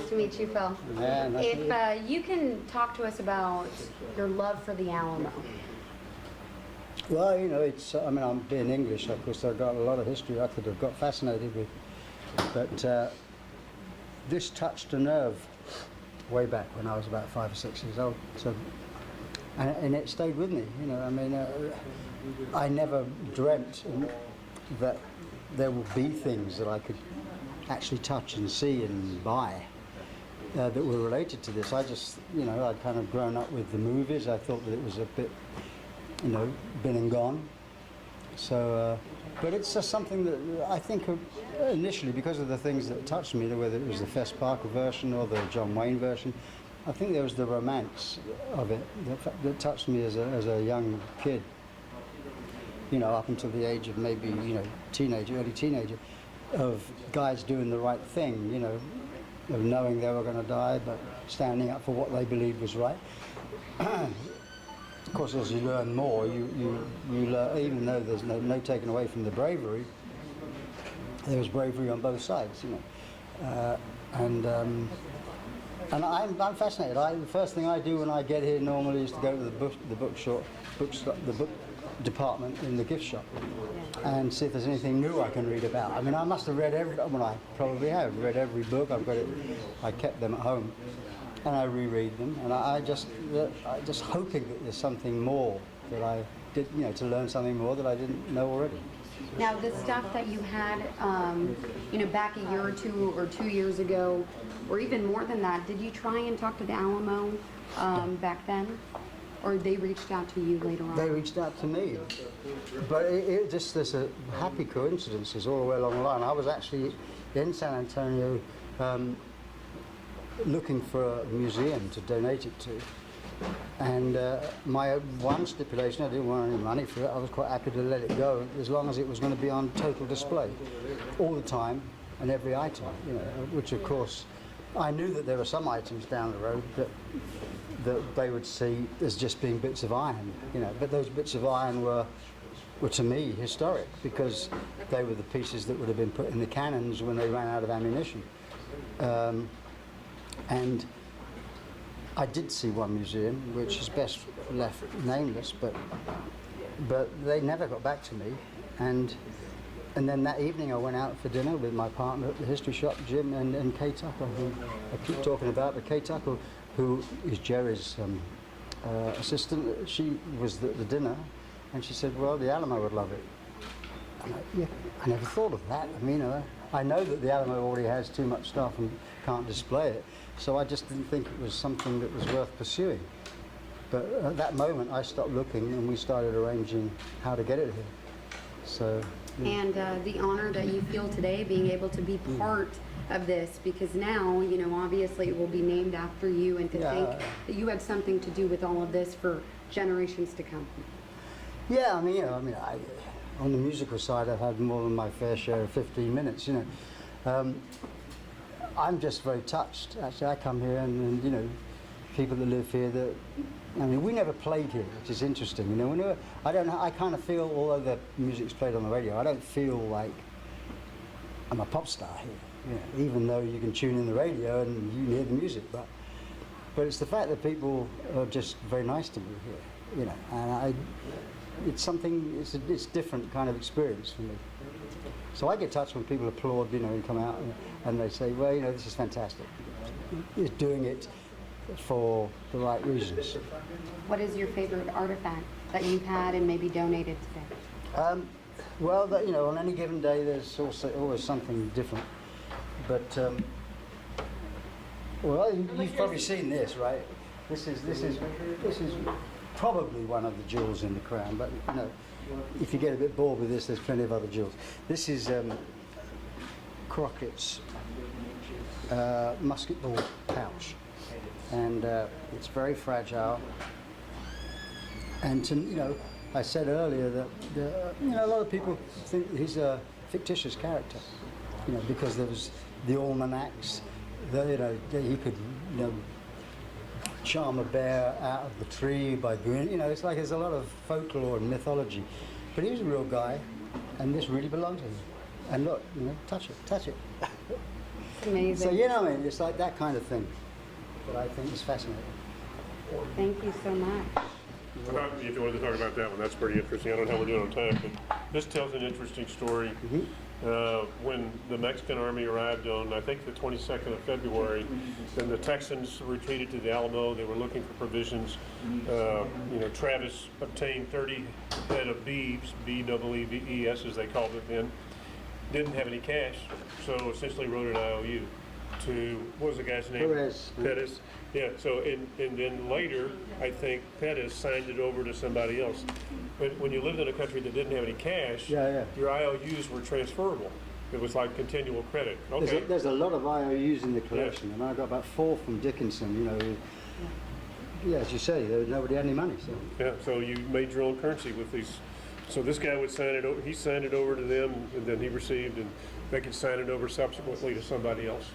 Nice to meet you, Phil. Yeah, nice to meet you. If you can talk to us about your love for the Alamo. Well, you know, it's, I mean, I'm being English, of course, I've got a lot of history I could have got fascinated with, but this touched a nerve way back when I was about 5 or 6 years old, so, and it stayed with me, you know, I mean, I never dreamt that there would be things that I could actually touch and see and buy that were related to this. I just, you know, I'd kind of grown up with the movies, I thought that it was a bit, you know, been and gone. So, but it's just something that I think initially, because of the things that touched me, whether it was the Fess Parker version or the John Wayne version, I think there was the romance of it that touched me as a young kid. You know, up until the age of maybe, you know, early teenager, of guys doing the right thing, you know, of knowing they were going to die, but standing up for what they believed was right. Of course, as you learn more, you learn, even though there's no taking away from the bravery, there was bravery on both sides, you know. And I'm fascinated. The first thing I do when I get here normally is to go to the book department in the gift shop and see if there's anything new I can read about. I mean, I must have read I probably have read every book. I've got it. I kept them at home. And I reread them, and I just hoping that there's something more that I did, you know, to learn something more that I didn't know already. Now, the stuff that you had, you know, back a year or 2 years ago, or even more than that, did you try and talk to the Alamo back then, or they reached out to you later on? They reached out to me, but it just, there's a happy coincidences all the way along the line. I was actually in San Antonio. Looking for a museum to donate it to, and my one stipulation, I didn't want any money for it. I was quite happy to let it go as long as it was going to be on total display all the time and every item, you know, which of course I knew that there were some items down the road that they would see as just being bits of iron, you know, but those bits of iron were to me historic, because they were the pieces that would have been put in the cannons when they ran out of ammunition. And I did see one museum, which is best left nameless, but they never got back to me. And then that evening I went out for dinner with my partner at the history shop, Jim, and Kay Tucker, who I keep talking about, but Kay Tucker, who is Jerry's assistant. She was at the dinner, and she said, well, the Alamo would love it. And I never thought of that. I mean, I know that the Alamo already has too much stuff and can't display it, so I just didn't think it was something that was worth pursuing. But at that moment I stopped looking and we started arranging how to get it here. So. Yeah. And the honor that you feel today being able to be part of this, because now, you know, obviously it will be named after you, and to think that you had something to do with all of this for generations to come. Yeah, I mean, you know, on the musical side, I've had more than my fair share of 15 minutes, you know. I'm just very touched. Actually, I come here and you know, people that live here that, I mean, we never played here, which is interesting, you know. I kind of feel, although the music's played on the radio, I don't feel like I'm a pop star here, you know, even though you can tune in the radio and you can hear the music, but it's the fact that people are just very nice to me here, you know, and it's something, it's a different kind of experience for me. So I get touched when people applaud, you know, and come out and they say, well, you know, this is fantastic. It's doing it for the right reasons. What is your favorite artifact that you've had and maybe donated today? Well, you know, on any given day there's also always something different. But, well, you've probably seen this, right? This is probably one of the jewels in the crown, but you know, if you get a bit bored with this, there's plenty of other jewels. This is Crockett's musket ball pouch, and it's very fragile. And you know, I said earlier that you know, a lot of people think he's a fictitious character, you know, because there was the almanacs, you know, he could, you know, charm a bear out of the tree by doing, you know, it's like there's a lot of folklore and mythology. But he was a real guy, and this really belonged to him. And look, you know, touch it. amazing. So, you know what I mean? It's like that kind of thing that I think is fascinating. Thank you so much. If you wanted to talk about that one, that's pretty interesting. I don't know how we're doing on time, but this tells an interesting story. When the Mexican army arrived on, I think, the 22nd of February, then the Texans retreated to the Alamo. They were looking for provisions. Travis obtained 30 head of beeves, B-E-E-V-E-S as they called it then. Didn't have any cash, so essentially wrote an IOU to, what was the guy's name? Perez. Pettis. Yeah, so, and then later, I think Pettis signed it over to somebody else. But when you lived in a country that didn't have any cash, your IOUs were transferable. It was like continual credit. Okay. There's a lot of IOUs in the collection, and I got about 4 from Dickinson, you know. Yeah, as you say, nobody had any money, so. Yeah, so you made your own currency with these. So this guy would sign it over, he signed it over to them, and then he received, and they could sign it over subsequently to somebody else.